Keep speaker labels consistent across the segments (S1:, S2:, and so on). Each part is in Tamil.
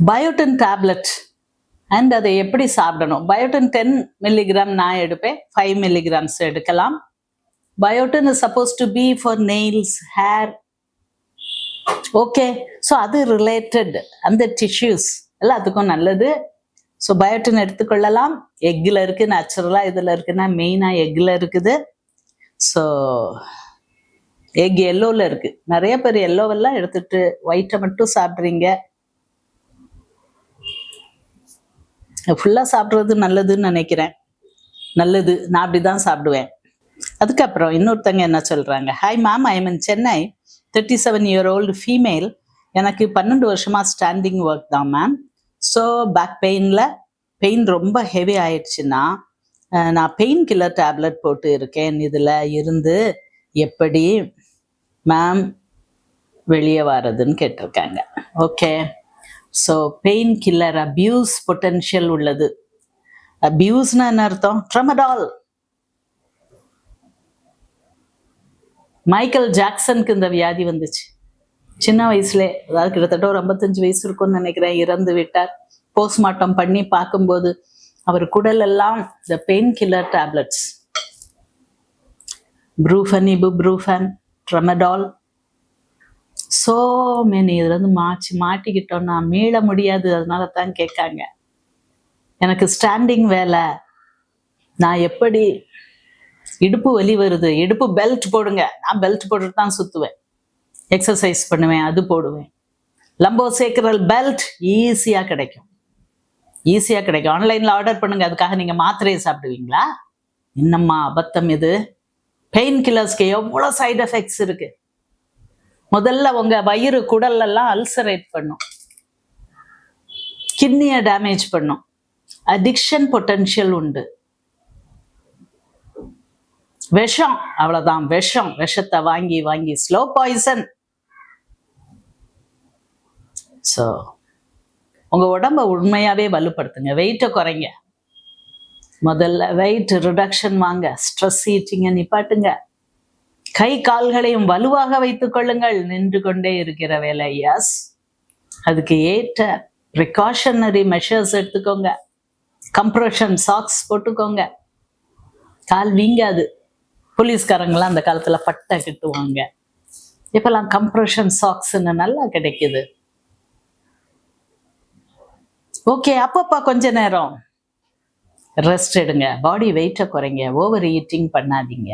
S1: பயோட்டின் டேப்லெட் அண்ட் அதை எப்படி சாப்பிடணும். பயோட்டின் 10 milligram நான் எடுப்பேன், 5 milligrams எடுக்கலாம். Biotin is supposed to be for nails, hair. Okay, so அது ரிலேட்டட், அந்த டிஷ்யூஸ் எல்லாத்துக்கும் நல்லது. ஸோ பயோட்டின் எடுத்துக்கொள்ளலாம். எக்கில் இருக்குது நேச்சுரலாக, இதில் இருக்குன்னா மெயினாக எக்கில் இருக்குது. ஸோ எக் எல்லோவில் இருக்குது. நிறைய பேர் எல்லோவெல்லாம் எடுத்துட்டு ஒயிட்டை மட்டும் சாப்பிட்றீங்க. ஃபுல்லாக சாப்பிட்றது நல்லதுன்னு நினைக்கிறேன். நல்லது, நான் அப்படி தான் சாப்பிடுவேன். அதுக்கப்புறம் இன்னொருத்தங்க என்ன சொல்கிறாங்க, hi ma'am, I am in Chennai, 37-year-old female. எனக்கு 12 வருஷமாக ஸ்டாண்டிங் ஒர்க் தான் மேம். ஸோ பேக் பெயின் ரொம்ப ஹெவி ஆயிடுச்சுன்னா நான் பெயின் கில்லர் டேப்லெட் போட்டு இருக்கேன். இதில் இருந்து எப்படி மேம் வெளியே வர்றதுன்னு கேட்டிருக்காங்க. Okay, so pain killer abuse potential உள்ளது. அபியூஸ்னா என்ன அர்த்தம்? ட்ரமடால். மைக்கேல் ஜாக்சனுக்கு இந்த வியாதி வந்துச்சு சின்ன வயசுலே, அதாவது கிட்டத்தட்ட ஒரு 55 வயசு இருக்கும்னு நினைக்கிறேன், இறந்து விட்டார். போஸ்ட்மார்ட்டம் பண்ணி பார்க்கும்போது அவர் குடல் எல்லாம் இந்த painkiller tablets, Brufen, ibuprofen, tramadol, so many. இதுல இருந்து மாட்டிக்கிட்டோம்னா மீள முடியாது. அதனால தான் கேட்காங்க, எனக்கு ஸ்டாண்டிங் வேலை, நான் எப்படி, இடுப்பு வலி வருது, இடுப்பு பெல்ட் போடுங்க. நான் பெல்ட் போட்டுட்டு தான் சுத்துவேன், எக்ஸசைஸ் பண்ணுவேன், அது போடுவேன். லம்போசேக்ரல் பெல்ட் ஈஸியாக கிடைக்கும், ஈஸியாக கிடைக்கும். ஆன்லைனில் ஆர்டர் பண்ணுங்க. அதுக்காக நீங்கள் மாத்திரையை சாப்பிடுவீங்களா? என்னம்மா அபத்தம் இது. பெயின் கில்லர்ஸ்க்கு எவ்வளோ சைடு எஃபெக்ட்ஸ் இருக்கு. முதல்ல உங்கள் வயிறு குடல்லாம் அல்சரேட் பண்ணும், கிட்னியை டேமேஜ் பண்ணும், அடிக்ஷன் பொட்டன்ஷியல் உண்டு. விஷம், அவ்வளோதான், விஷம். விஷத்தை வாங்கி வாங்கி ஸ்லோ பாய்சன். ஸோ உங்கள் உடம்பை உண்மையாகவே வலுப்படுத்துங்க, வெயிட்டை குறைங்க. முதல்ல வெயிட் ரிடக்ஷன் வாங்க, ஸ்ட்ரெஸ் ஈட்டிங்க நிப்பாட்டுங்க, கை கால்களையும் வலுவாக வைத்துக் கொள்ளுங்கள். நின்று கொண்டே இருக்கிற வேலை, எஸ், அதுக்கு ஏற்ற ப்ரிகாஷனரி மெஷர்ஸ் எடுத்துக்கோங்க. கம்ப்ரெஷன் சாக்ஸ் போட்டுக்கோங்க, கால் வீங்காது. போலீஸ்காரங்களாம் அந்த காலத்தில் பட்டை கட்டுவாங்க, இப்பெல்லாம் கம்ப்ரெஷன் சாக்ஸ்ன்னு நல்லா கிடைக்குது. ஓகே, அப்பப்பா கொஞ்ச நேரம் ரெஸ்ட் எடுங்க, பாடி வெயிட்டை குறைங்க, ஓவர் ஈட்டிங் பண்ணாதீங்க.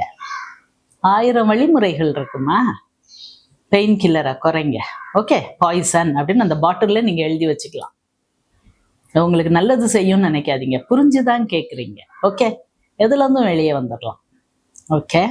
S1: 1000 வழிமுறைகள் இருக்குமா, பெயின் கில்லரை குறைங்க. ஓகே, பாய்சன் அப்படின்னு அந்த பாட்டிலில் நீங்கள் எழுதி வச்சுக்கலாம். உங்களுக்கு நல்லது செய்யும்னு நினைக்காதீங்க, புரிஞ்சுதான் கேட்குறீங்க. ஓகே, எதுலேருந்தும் வெளியே வந்துடலாம். ஓகே.